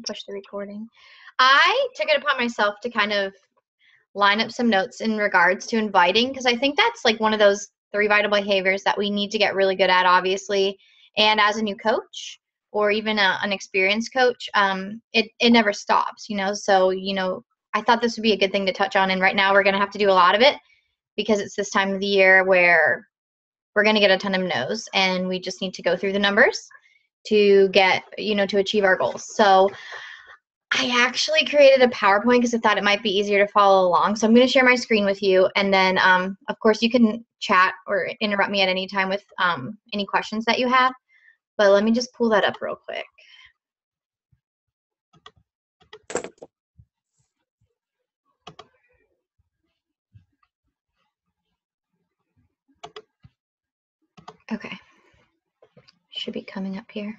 push the recording. I took it upon myself to kind of line up some notes in regards to inviting, because I think that's like one of those 3 vital behaviors that we need to get really good at, obviously. And as a new coach or even an experienced coach, it never stops, So, I thought this would be a good thing to touch on. And right now we're going to have to do a lot of it because it's this time of the year where we're going to get a ton of no's, and we just need to go through the numbers to get, to achieve our goals. So I actually created a PowerPoint because I thought it might be easier to follow along. So I'm going to share my screen with you, and then, of course, you can chat or interrupt me at any time with any questions that you have. But let me just pull that up real quick. Okay. Should be coming up here.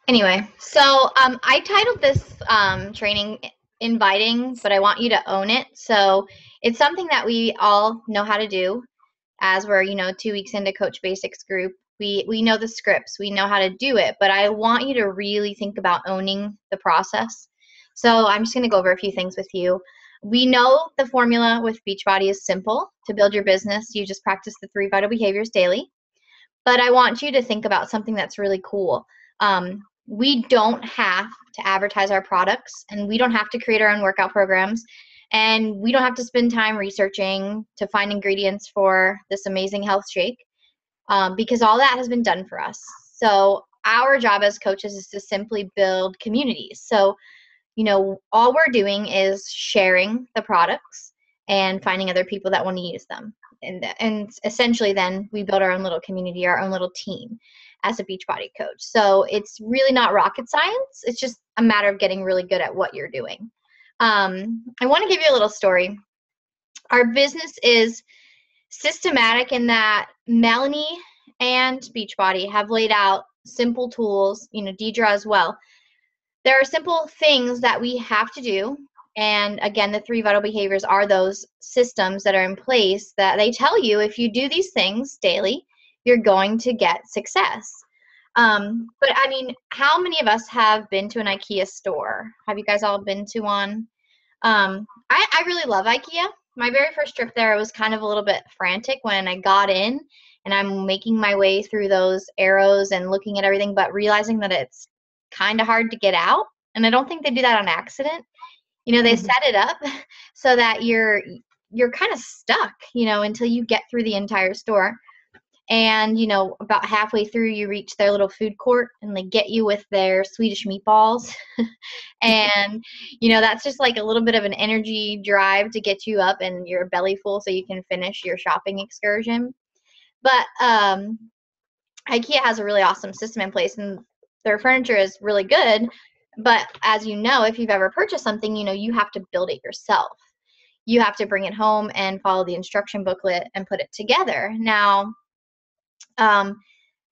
Anyway, so I titled this training Inviting, but I want you to own it. So it's something that we all know how to do as we're, 2 weeks into Coach Basics group. We know the scripts, we know how to do it, but I want you to really think about owning the process. So I'm just going to go over a few things with you. We know the formula with Beachbody is simple. To build your business, you just practice the 3 vital behaviors daily. But I want you to think about something that's really cool. We don't have to advertise our products, and we don't have to create our own workout programs, and we don't have to spend time researching to find ingredients for this amazing health shake, because all that has been done for us. So our job as coaches is to simply build communities. So, all we're doing is sharing the products and finding other people that want to use them. And essentially then we build our own little community, our own little team as a Beachbody coach. So it's really not rocket science. It's just a matter of getting really good at what you're doing. I want to give you a little story. Our business is systematic in that Melanie and Beachbody have laid out simple tools, Deidre as well. There are simple things that we have to do. And again, the 3 vital behaviors are those systems that are in place that they tell you if you do these things daily, you're going to get success. But I mean, how many of us have been to an IKEA store? Have you guys all been to one? I really love IKEA. My very first trip there, was kind of a little bit frantic when I got in and I'm making my way through those arrows and looking at everything, but realizing that it's kind of hard to get out. And I don't think they do that on accident. They set it up so that you're kind of stuck, until you get through the entire store. And, about halfway through, you reach their little food court and they get you with their Swedish meatballs. And, that's just like a little bit of an energy drive to get you up and your belly full so you can finish your shopping excursion. But IKEA has a really awesome system in place, and their furniture is really good. But as you know, if you've ever purchased something, you have to build it yourself. You have to bring it home and follow the instruction booklet and put it together. Now,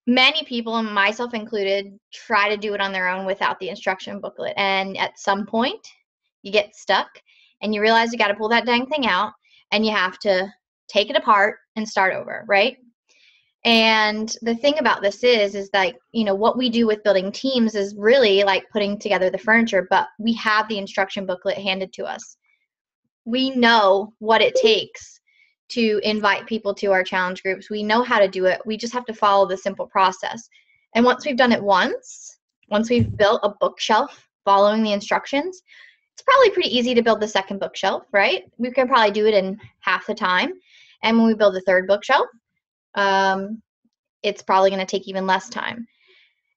many people, and myself included, try to do it on their own without the instruction booklet. And at some point, you get stuck and you realize you got to pull that dang thing out and you have to take it apart and start over, right? And the thing about this is like, what we do with building teams is really like putting together the furniture, but we have the instruction booklet handed to us. We know what it takes to invite people to our challenge groups. We know how to do it. We just have to follow the simple process. And once we've done it once we've built a bookshelf following the instructions, it's probably pretty easy to build the second bookshelf, right? We can probably do it in half the time. And when we build the third bookshelf, it's probably going to take even less time.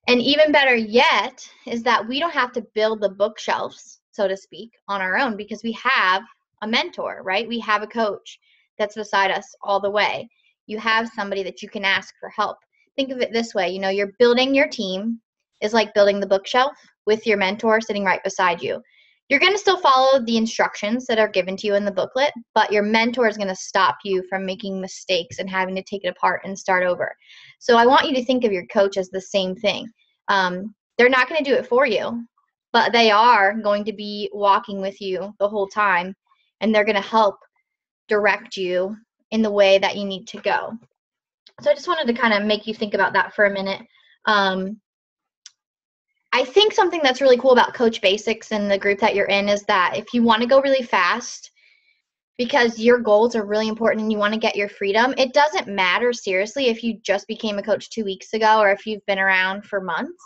And even better yet is that we don't have to build the bookshelves, so to speak, on our own, because we have a mentor, right? We have a coach that's beside us all the way. You have somebody that you can ask for help. Think of it this way, you're building your team is like building the bookshelf with your mentor sitting right beside you. You're going to still follow the instructions that are given to you in the booklet, but your mentor is going to stop you from making mistakes and having to take it apart and start over. So I want you to think of your coach as the same thing. They're not going to do it for you, but they are going to be walking with you the whole time, and they're going to help direct you in the way that you need to go. So I just wanted to kind of make you think about that for a minute. I think something that's really cool about Coach Basics and the group that you're in is that if you want to go really fast because your goals are really important and you want to get your freedom, it doesn't matter seriously if you just became a coach 2 weeks ago or if you've been around for months.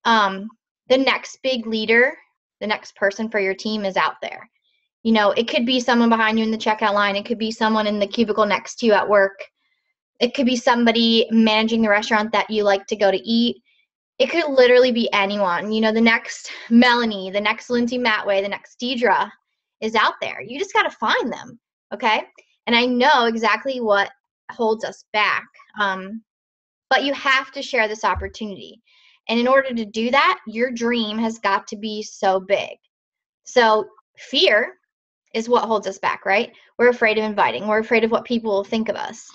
The next big leader, the next person for your team is out there. You know, it could be someone behind you in the checkout line. It could be someone in the cubicle next to you at work. It could be somebody managing the restaurant that you like to go to eat. It could literally be anyone. You know, the next Melanie, the next Lindsay Matway, the next Deidre is out there. You just got to find them, okay? And I know exactly what holds us back, but you have to share this opportunity. And in order to do that, your dream has got to be so big. So fear is what holds us back, right? We're afraid of inviting. We're afraid of what people will think of us.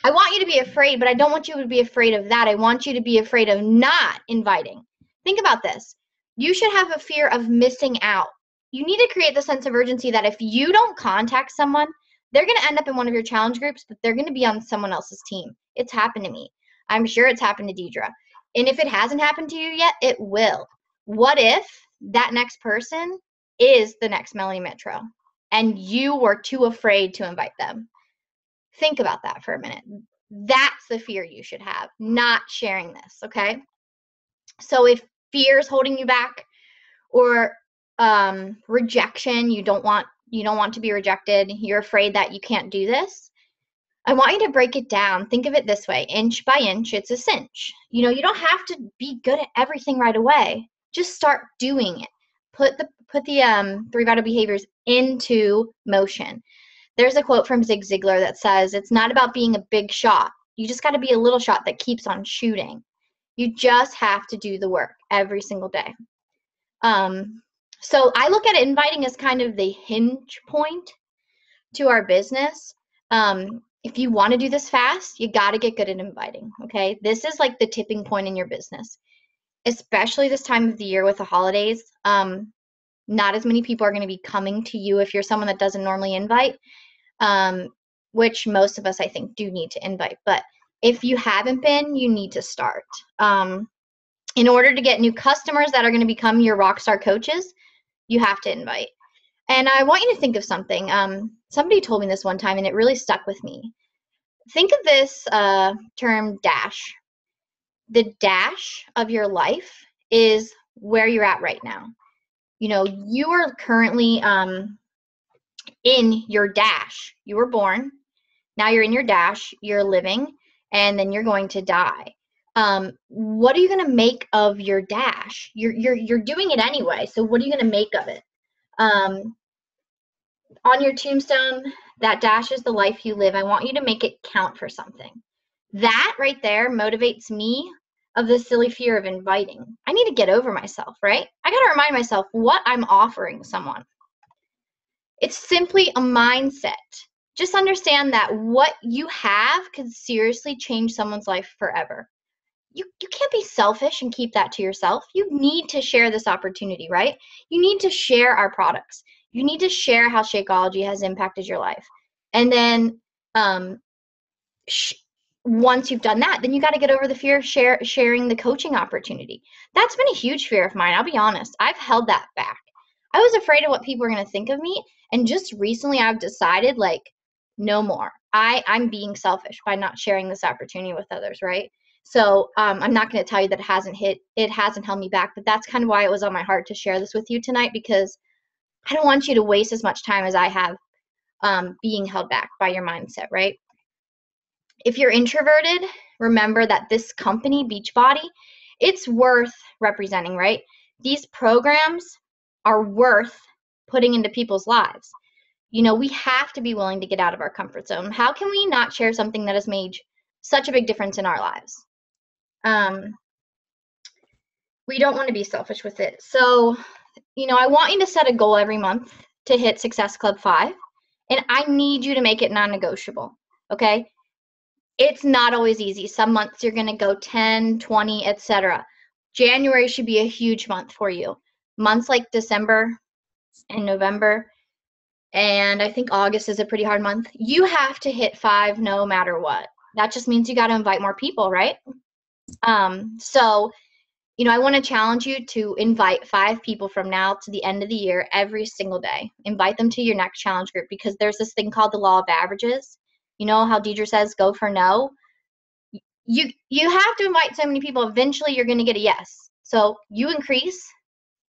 I want you to be afraid, but I don't want you to be afraid of that. I want you to be afraid of not inviting. Think about this. You should have a fear of missing out. You need to create the sense of urgency that if you don't contact someone, they're going to end up in one of your challenge groups, but they're going to be on someone else's team. It's happened to me. I'm sure it's happened to Deidre. And if it hasn't happened to you yet, it will. What if that next person is the next Melanie Metro and you were too afraid to invite them? Think about that for a minute. That's the fear you should have, not sharing this, okay? So if fear is holding you back or rejection, you don't want to be rejected, you're afraid that you can't do this, I want you to break it down. Think of it this way. Inch by inch, it's a cinch. You know, you don't have to be good at everything right away. Just start doing it. Put the 3 vital behaviors into motion. There's a quote from Zig Ziglar that says, it's not about being a big shot. You just got to be a little shot that keeps on shooting. You just have to do the work every single day. So I look at inviting as kind of the hinge point to our business. If you want to do this fast, you got to get good at inviting, okay? This is like the tipping point in your business, especially this time of the year with the holidays. Not as many people are going to be coming to you if you're someone that doesn't normally invite. Which most of us, I think, do need to invite. But if you haven't been, you need to start. In order to get new customers that are going to become your rockstar coaches, you have to invite. And I want you to think of something. Somebody told me this one time, and it really stuck with me. Think of this term dash. The dash of your life is where you're at right now. You know, you are currently in your dash. You were born. Now you're in your dash. You're living, and then you're going to die. What are you going to make of your dash? You're doing it anyway. So what are you going to make of it? On your tombstone, that dash is the life you live. I want you to make it count for something. That right there motivates me of the silly fear of inviting. I need to get over myself, right? I got to remind myself what I'm offering someone. It's simply a mindset. Just understand that what you have could seriously change someone's life forever. You can't be selfish and keep that to yourself. You need to share this opportunity, right? You need to share our products. You need to share how Shakeology has impacted your life. And then once you've done that, then you got to get over the fear of sharing the coaching opportunity. That's been a huge fear of mine. I'll be honest. I've held that back. I was afraid of what people are going to think of me. And just recently I've decided, like, no more. I'm being selfish by not sharing this opportunity with others, right? So I'm not going to tell you that it hasn't held me back, but that's kind of why it was on my heart to share this with you tonight, because I don't want you to waste as much time as I have being held back by your mindset, right? If you're introverted, remember that this company, Beachbody, it's worth representing, right? These programs are worth putting into people's lives. You know, we have to be willing to get out of our comfort zone. How can we not share something that has made such a big difference in our lives? We don't want to be selfish with it. So, you know, I want you to set a goal every month to hit Success Club 5, and I need you to make it non-negotiable, okay? It's not always easy. Some months you're going to go 10, 20, etc. January should be a huge month for you. Months like December and November, and I think August is a pretty hard month. You have to hit 5 no matter what. that just means you got to invite more people, right? So, I want to challenge you to invite 5 people from now to the end of the year every single day. Invite them to your next challenge group, because there's this thing called the law of averages. You know how Deidre says, go for no? You have to invite so many people. Eventually, you're going to get a yes. So you increase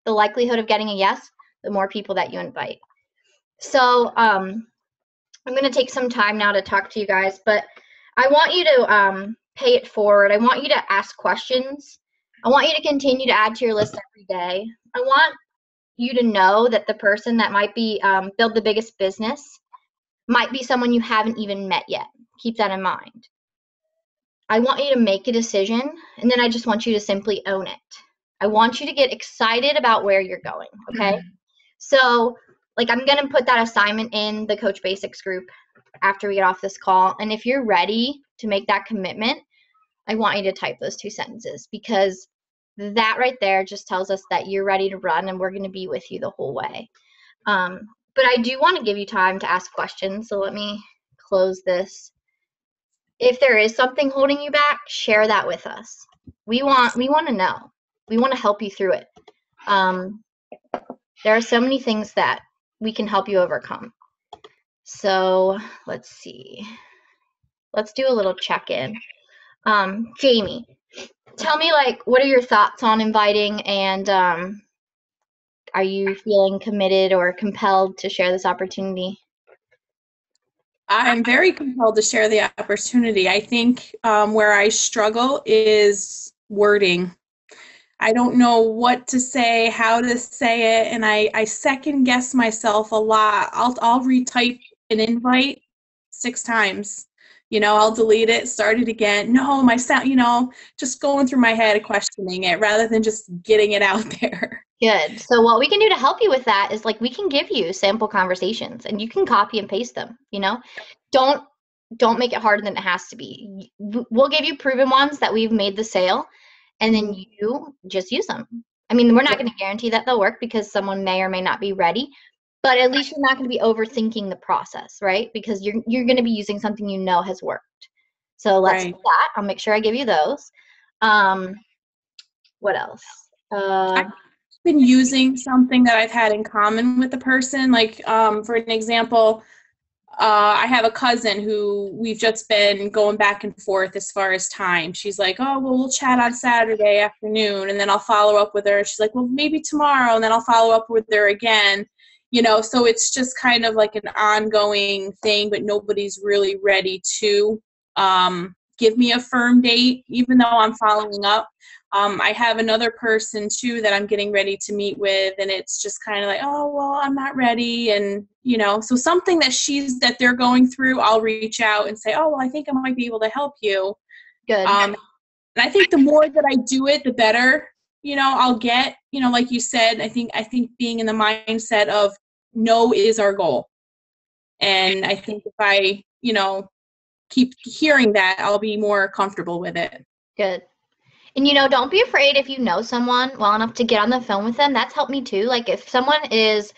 the likelihood of getting a yes, the more people that you invite. So I'm going to take some time now to talk to you guys, but I want you to pay it forward. I want you to ask questions. I want you to continue to add to your list every day. I want you to know that the person that might be build the biggest business might be someone you haven't even met yet. Keep that in mind. I want you to make a decision, and then I just want you to simply own it. I want you to get excited about where you're going, okay? So, I'm going to put that assignment in the Coach Basics group after we get off this call. And if you're ready to make that commitment, I want you to type those 2 sentences, because that right there just tells us that you're ready to run, and we're going to be with you the whole way. But I do want to give you time to ask questions. So let me close this. If there is something holding you back, share that with us. We want to know. We want to help you through it. There are so many things that we can help you overcome. So let's see. Let's do a little check-in. Jamie, tell me, what are your thoughts on inviting, and are you feeling committed or compelled to share this opportunity? I'm very compelled to share the opportunity. I think where I struggle is wording. I don't know what to say, how to say it, and I second guess myself a lot. I'll retype an invite 6 times. I'll delete it, start it again. No, my sound, just going through my head, questioning it rather than just getting it out there. Good. So what we can do to help you with that is we can give you sample conversations, and you can copy and paste them, Don't make it harder than it has to be. We'll give you proven ones that we've made the sale, and then you just use them. I mean, we're not going to guarantee that they'll work, because someone may or may not be ready, but at least you're not going to be overthinking the process, right? Because you're going to be using something has worked. So let's do that. I'll make sure I give you those. What else? I've been using something that I've had in common with the person. For an example, I have a cousin who we've just been going back and forth as far as time. She's like, oh, well, we'll chat on Saturday afternoon, and then I'll follow up with her. She's like, well, maybe tomorrow, and then I'll follow up with her again. So it's just kind of like an ongoing thing, but nobody's really ready to give me a firm date, even though I'm following up. I have another person too that I'm getting ready to meet with, and it's just kind of like, oh, well, I'm not ready. And, so something that they're going through, I'll reach out and say, oh, well, I think I might be able to help you. Good. And I think the more that I do it, the better, I'll get, like you said, I think being in the mindset of no is our goal. And I think if I, keep hearing that, I'll be more comfortable with it. Good. And, don't be afraid if you know someone well enough to get on the phone with them. That's helped me too. If someone is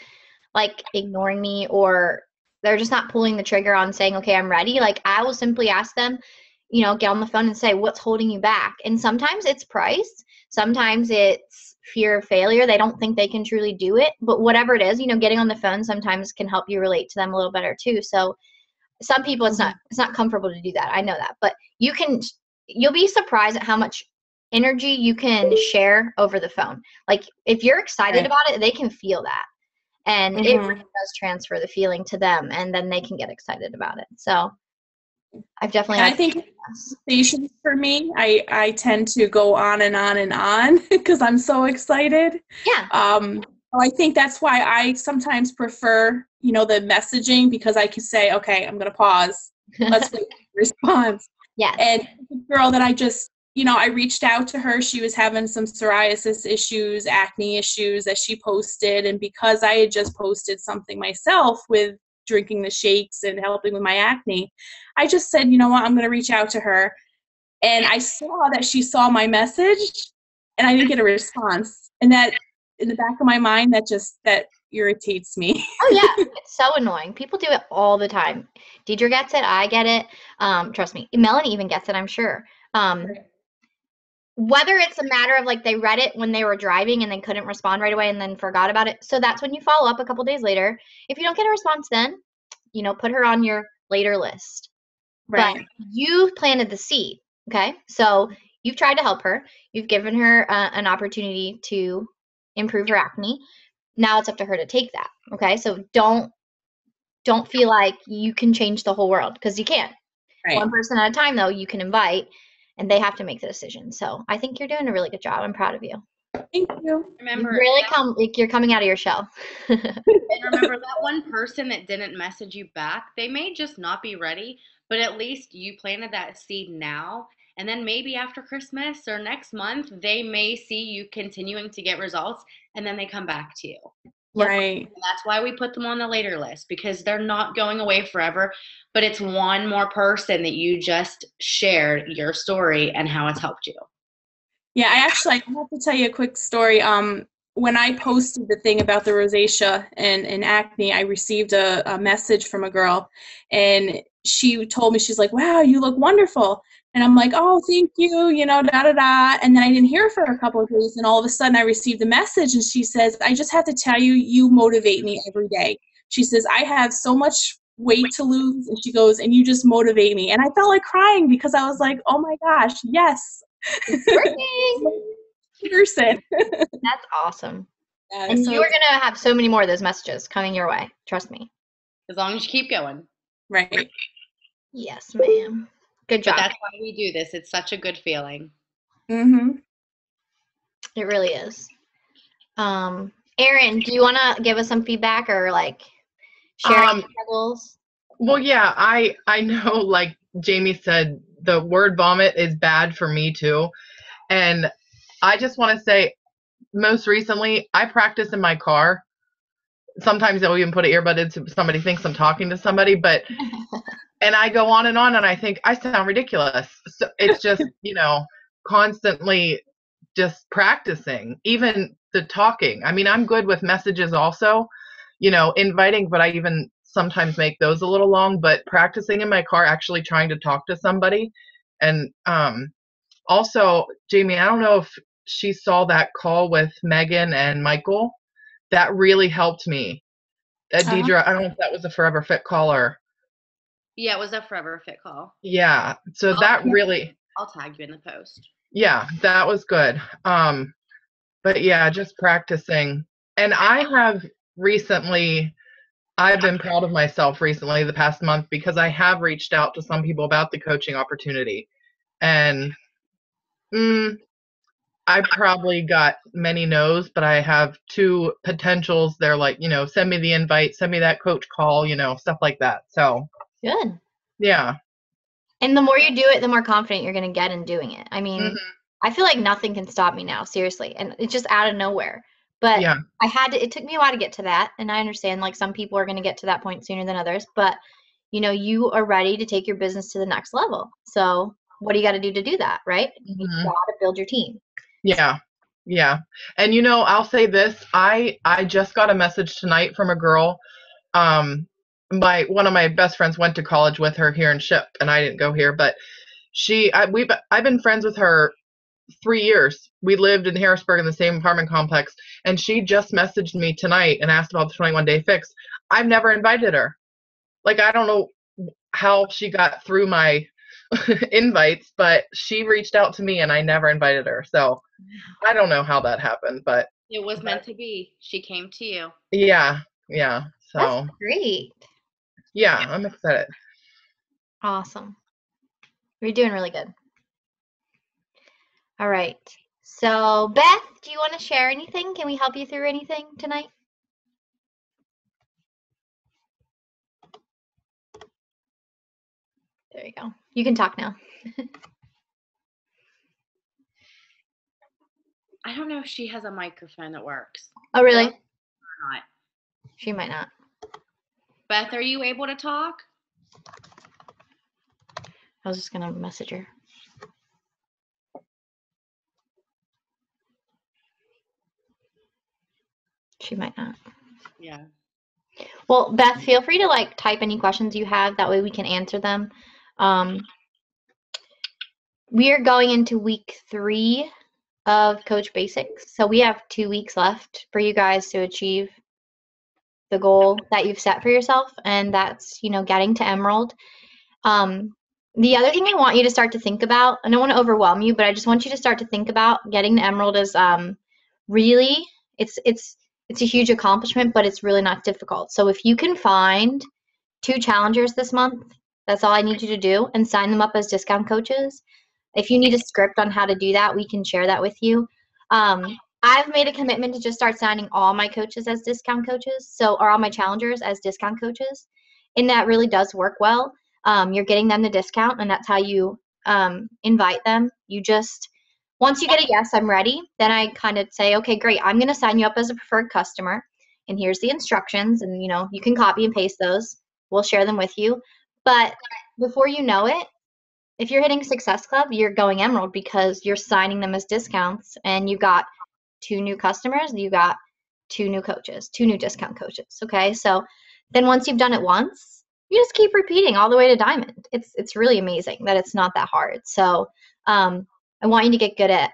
ignoring me, or they're just not pulling the trigger on saying, okay, I'm ready, I will simply ask them, get on the phone and say, what's holding you back? And sometimes it's price. Sometimes it's fear of failure. They don't think they can truly do it. But whatever it is, getting on the phone sometimes can help you relate to them a little better too. So some people, it's not comfortable to do that. I know that. But you'll be surprised at how much energy you can share over the phone. If you're excited about it, they can feel that. And it really does transfer the feeling to them, and then they can get excited about it. So I've definitely. And I think conversations for me, I tend to go on and on and on because I'm so excited. Yeah. I think that's why I sometimes prefer, the messaging, because I can say, okay, I'm going to pause. Let's wait for the response. Yes. And the girl that I just, I reached out to her. She was having some psoriasis issues, acne issues that she posted. And because I had just posted something myself with drinking the shakes and helping with my acne, I just said, you know what, I'm going to reach out to her. And I saw that she saw my message, and I didn't get a response. And that, in the back of my mind, that irritates me. Oh yeah, it's so annoying. People do it all the time. Deidre gets it. I get it. Trust me. Melanie even gets it, I'm sure. Whether it's a matter of like they read it when they were driving and then couldn't respond right away and then forgot about it. So that's when you follow up a couple days later. If you don't get a response then, put her on your later list. Right. But you planted the seed, okay? So you've tried to help her. You've given her an opportunity to improve her acne. Now it's up to her to take that, okay? So don't feel like you can change the whole world, because you can't. Right. One person at a time, though, you can invite, and they have to make the decision. So I think you're doing a really good job. I'm proud of you. Thank you. Remember, you're coming out of your shell. And remember, that one person that didn't message you back, they may just not be ready, but at least you planted that seed now. And then maybe after Christmas or next month, they may see you continuing to get results, and then they come back to you. Right. And that's why we put them on the later list, because they're not going away forever, but it's one more person that you just shared your story and how it's helped you. Yeah, I have to tell you a quick story. When I posted the thing about the rosacea and acne, I received a message from a girl, and she told me, she's like, wow, you look wonderful. And I'm like, oh, thank you, da, da, da. And then I didn't hear for a couple of days, and all of a sudden I received a message, and she says, I just have to tell you, you motivate me every day. She says, I have so much weight to lose, and she goes, and you just motivate me. And I felt like crying, because I was like, oh my gosh, yes. It's working. Person. That's awesome. Yeah, and so you're going to have so many more of those messages coming your way. Trust me. As long as you keep going. Right. Yes, ma'am. Good job. But that's why we do this. It's such a good feeling. Mm-hmm. It really is. Erin, do you want to give us some feedback or like share any struggles? Well, yeah, I know, like Jamie said, the word vomit is bad for me too. And I just want to say, most recently, I practice in my car. Sometimes I'll even put an earbud in so somebody thinks I'm talking to somebody, but and I go on, and I think I sound ridiculous. So it's just, constantly just practicing, even the talking. I mean, I'm good with messages also, inviting, but I even sometimes make those a little long, but practicing in my car, actually trying to talk to somebody. And also, Jamie, I don't know if she saw that call with Megan and Michael. That really helped me. Deidre, I don't know if that was a Forever Fit call or. Yeah, it was a Forever Fit call. Yeah, so that really. I'll tag you in the post. Yeah, that was good. But yeah, just practicing. And I have recently, I've been proud of myself recently the past month, because I have reached out to some people about the coaching opportunity. And I probably got many no's, but I have 2 potentials. They're like, send me the invite, send me that coach call, stuff like that. So good. Yeah. And the more you do it, the more confident you're going to get in doing it. I mean, I feel like nothing can stop me now, seriously. And it's just out of nowhere. But yeah. It took me a while to get to that. And I understand, like, some people are going to get to that point sooner than others. But, you are ready to take your business to the next level. So what do you got to do that, right? You got to build your team. Yeah. Yeah. And, I'll say this. I just got a message tonight from a girl. One of my best friends went to college with her here in Ship, and I didn't go here, but I've been friends with her 3 years. We lived in Harrisburg in the same apartment complex, and she just messaged me tonight and asked about the 21-day fix. I've never invited her. Like, I don't know how she got through my invites, but she reached out to me and I never invited her. So I don't know how that happened, but it was meant to be. She came to you. Yeah. Yeah. So that's great. Yeah, I'm excited. Awesome. You're doing really good. All right. So, Beth, do you want to share anything? Can we help you through anything tonight? There you go. You can talk now. I don't know if she has a microphone that works. Oh, really? Or not. She might not. Beth, are you able to talk? I was just going to message her. She might not. Yeah. Well, Beth, feel free to like type any questions you have. That way we can answer them. We are going into week 3 of Coach Basics. So we have 2 weeks left for you guys to achieve the goal that you've set for yourself. And that's, getting to Emerald. The other thing I want you to start to think about, I don't want to overwhelm you, but I just want you to start to think about getting to Emerald is really, it's a huge accomplishment, but it's really not difficult. So if you can find 2 challengers this month, that's all I need you to do, and sign them up as discount coaches. If you need a script on how to do that, we can share that with you. I've made a commitment to just start signing all my coaches as discount coaches, or all my challengers as discount coaches, and that really does work well. You're getting them the discount, and that's how you invite them. Once you get a yes, I'm ready, then I kind of say, okay, great, I'm going to sign you up as a preferred customer, and here's the instructions, and you can copy and paste those. We'll share them with you. But before you know it, if you're hitting Success Club, you're going Emerald because you're signing them as discounts, and you got 2 new customers, you got 2 new coaches, 2 new discount coaches. Okay, so then once you've done it once, you just keep repeating all the way to Diamond. It's really amazing that it's not that hard. So I want you to get good at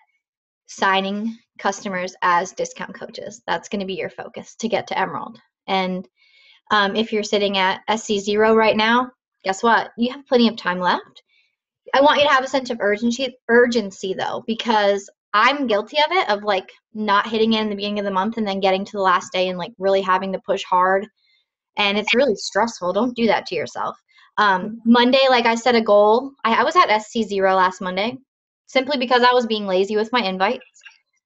signing customers as discount coaches. That's going to be your focus to get to Emerald. And if you're sitting at SC0 right now, guess what? You have plenty of time left. I want you to have a sense of urgency though, because I'm guilty of it, of like not hitting it in the beginning of the month and then getting to the last day and like really having to push hard. And it's really stressful. Don't do that to yourself. Monday, like I set a goal. I was at SC0 last Monday simply because I was being lazy with my invites.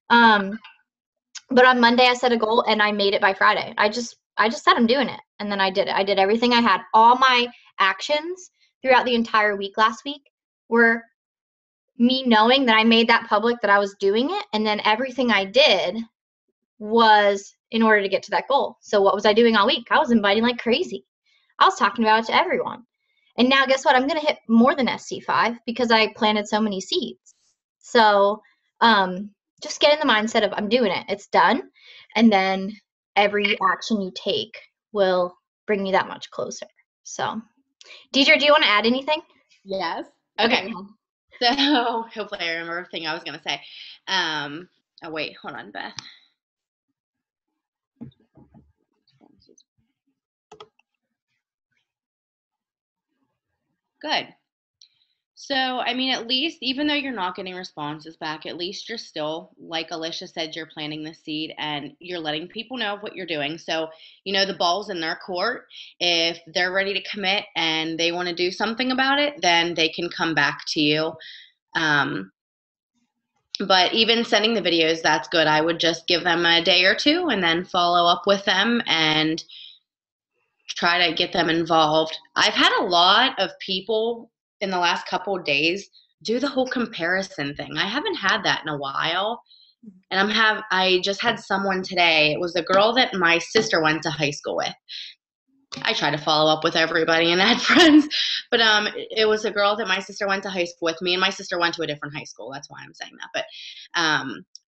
But on Monday I set a goal and I made it by Friday. I just said I'm doing it. And then I did it. I did everything I had. All my actions throughout the entire week last week were me knowing that I made that public that I was doing it. And then everything I did was in order to get to that goal. So what was I doing all week? I was inviting like crazy. I was talking about it to everyone. And now guess what? I'm going to hit more than SC5 because I planted so many seeds. So just get in the mindset of I'm doing it. It's done. And then every action you take will bring you that much closer. So, Deidre, do you want to add anything? Yes. Okay. So hopefully I remember everything I was going to say. Oh, wait, hold on, Beth. Good. So, I mean, at least, even though you're not getting responses back, at least you're still, like Alicia said, you're planting the seed and you're letting people know what you're doing. So, the ball's in their court. If they're ready to commit and they want to do something about it, then they can come back to you. But even sending the videos, that's good. I would just give them a day or 2 and then follow up with them and try to get them involved. I've had a lot of people in the last couple of days do the whole comparison thing. I haven't had that in a while. And I just had someone today. It was a girl that my sister went to high school with. I try to follow up with everybody and add friends, but it was a girl that my sister went to high school with. Me and my sister went to a different high school. That's why I'm saying that. But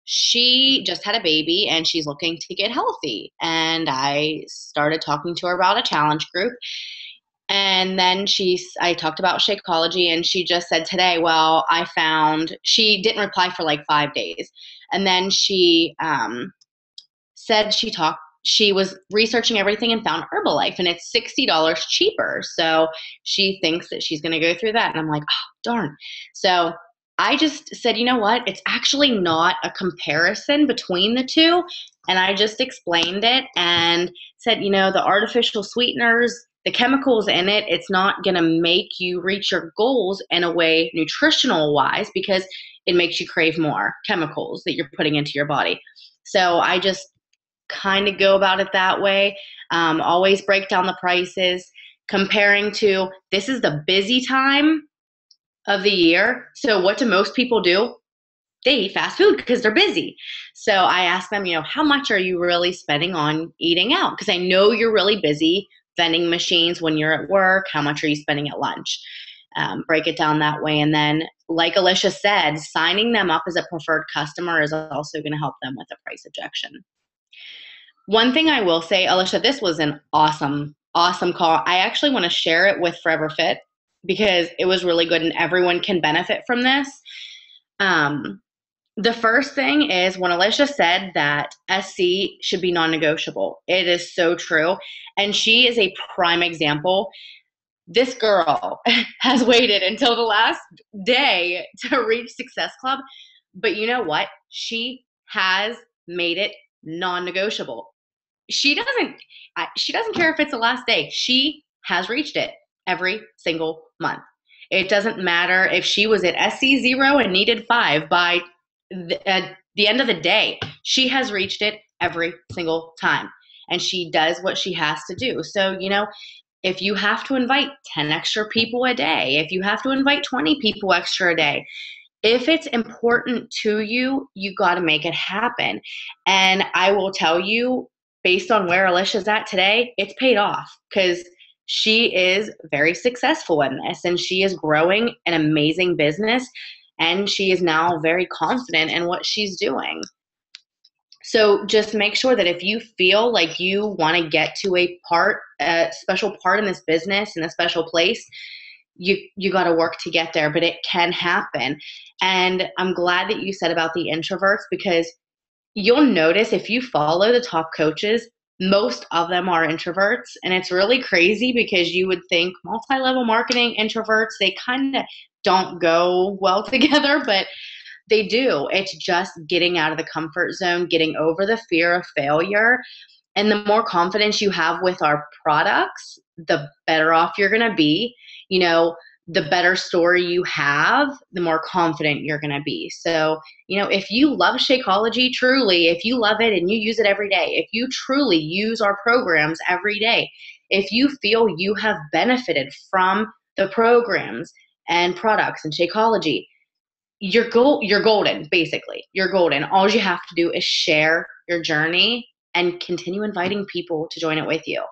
she just had a baby and she's looking to get healthy. And I started talking to her about a challenge group. And then I talked about Shakeology, and she just said today, well, she didn't reply for like 5 days. And then she said she was researching everything and found Herbalife, and it's $60 cheaper. So she thinks that she's going to go through that. And I'm like, oh, darn. So I just said, you know what? It's actually not a comparison between the two. And I just explained it and said, the artificial sweeteners, the chemicals in it, it's not going to make you reach your goals in a way nutritional wise, because it makes you crave more chemicals that you're putting into your body. So I just kind of go about it that way. Always break down the prices, comparing to, this is the busy time of the year. So what do most people do? They eat fast food because they're busy. So I ask them, how much are you really spending on eating out? Because I know you're really busy. Vending machines when you're at work, how much are you spending at lunch? Break it down that way. And then, like Alicia said, signing them up as a preferred customer is also going to help them with a price objection. One thing I will say, Alicia, this was an awesome, awesome call. I actually want to share it with Forever Fit because it was really good and everyone can benefit from this. The first thing is when Alicia said that SC should be non-negotiable. It is so true. And she is a prime example. This girl has waited until the last day to reach Success Club. But you know what? She has made it non-negotiable. She doesn't care if it's the last day. She has reached it every single month. It doesn't matter if she was at SC0 and needed 5 by at the end of the day. She has reached it every single time. And she does what she has to do. So, if you have to invite 10 extra people a day, if you have to invite 20 people extra a day, if it's important to you, you got to make it happen. And I will tell you, based on where Alicia's at today, it's paid off because she is very successful in this and she is growing an amazing business and she is now very confident in what she's doing. So just make sure that if you feel like you want to get to a special part in this business, in a special place, you got to work to get there, but it can happen. And I'm glad that you said about the introverts because you'll notice if you follow the top coaches, most of them are introverts. And it's really crazy because you would think multi-level marketing introverts, they kind of don't go well together, but they do. It's just getting out of the comfort zone, getting over the fear of failure. And the more confidence you have with our products, the better off you're going to be. The better story you have, the more confident you're going to be. So, if you love Shakeology truly, if you love it and you use it every day, if you truly use our programs every day, if you feel you have benefited from the programs and products and Shakeology, you're golden, basically. You're golden. All you have to do is share your journey and continue inviting people to join it with you.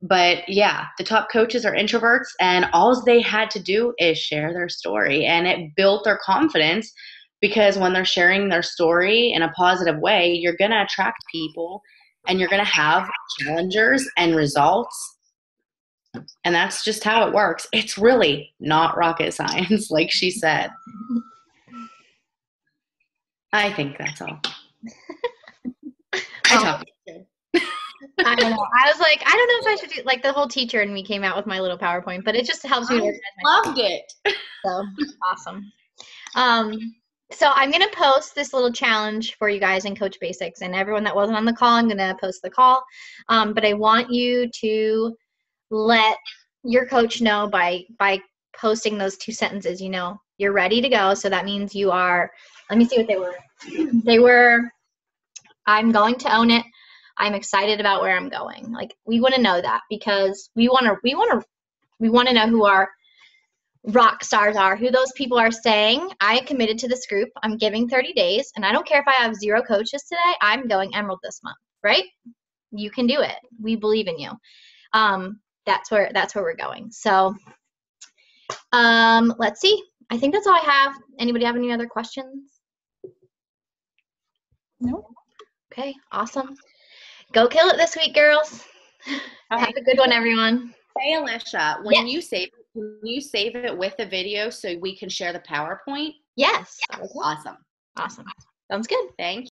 But yeah, the top coaches are introverts and all they had to do is share their story and it built their confidence because when they're sharing their story in a positive way, you're going to attract people and you're going to have challengers and results. And that's just how it works. It's really not rocket science, like she said. I think that's all. I talk. I don't know. I was like, I don't know if I should do like the whole teacher and me came out with my little PowerPoint, but it just helps me organize my loved it. So awesome. So I'm gonna post this little challenge for you guys in Coach Basics and everyone that wasn't on the call. I'm gonna post the call, but I want you to let your coach know by posting those 2 sentences. You're ready to go. So that means you are. Let me see what they were. They were. I'm going to own it. I'm excited about where I'm going. Like we want to know that because we want to know who our rock stars are, who those people are saying, I committed to this group. I'm giving 30 days and I don't care if I have 0 coaches today. I'm going Emerald this month, right? You can do it. We believe in you. That's where we're going. So, let's see. I think that's all I have. Anybody have any other questions? No. Okay, awesome. Go kill it this week, girls. Have a good one, everyone. Hey, Alicia, when you save it with the video so we can share the PowerPoint? Yes. Awesome. Awesome. Sounds good. Thank you.